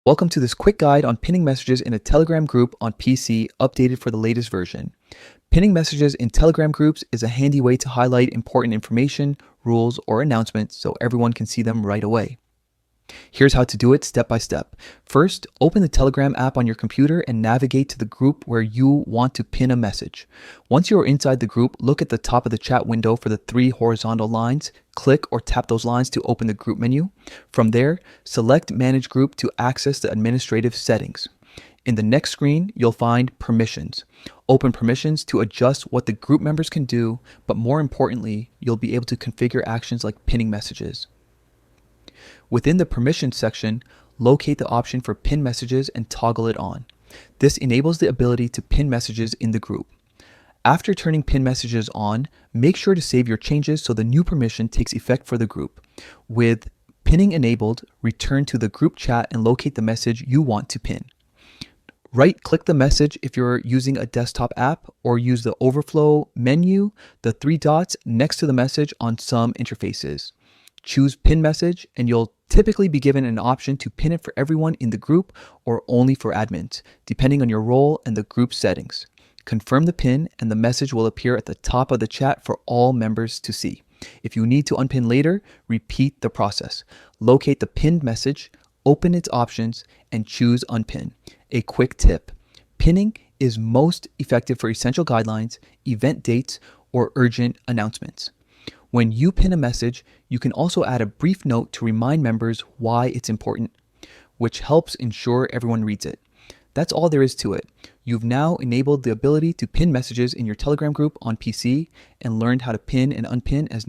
Welcome to this quick guide on pinning messages in a Telegram group on PC updated for the latest version. Pinning messages in Telegram groups is a handy way to highlight important information, rules, or announcements so everyone can see them right away. Here's how to do it step by step. First, open the Telegram app on your computer and navigate to the group where you want to pin a message. Once you are inside the group, look at the top of the chat window for the three horizontal lines. Click or tap those lines to open the group menu. From there, select Manage Group to access the administrative settings. In the next screen, you'll find Permissions. Open Permissions to adjust what the group members can do, but more importantly, you'll be able to configure actions like pinning messages. Within the Permissions section, locate the option for Pin Messages and toggle it on. This enables the ability to pin messages in the group. After turning Pin Messages on, make sure to save your changes so the new permission takes effect for the group. With pinning enabled, return to the group chat and locate the message you want to pin. Right-click the message if you're using a desktop app, or use the overflow menu, the three dots next to the message on some interfaces. Choose Pin Message, and you'll typically be given an option to pin it for everyone in the group or only for admins, depending on your role and the group settings. Confirm the pin, and the message will appear at the top of the chat for all members to see. If you need to unpin later, repeat the process. Locate the pinned message, open its options, and choose Unpin. A quick tip: pinning is most effective for essential guidelines, event dates, or urgent announcements. When you pin a message, you can also add a brief note to remind members why it's important, which helps ensure everyone reads it. That's all there is to it. You've now enabled the ability to pin messages in your Telegram group on PC and learned how to pin and unpin as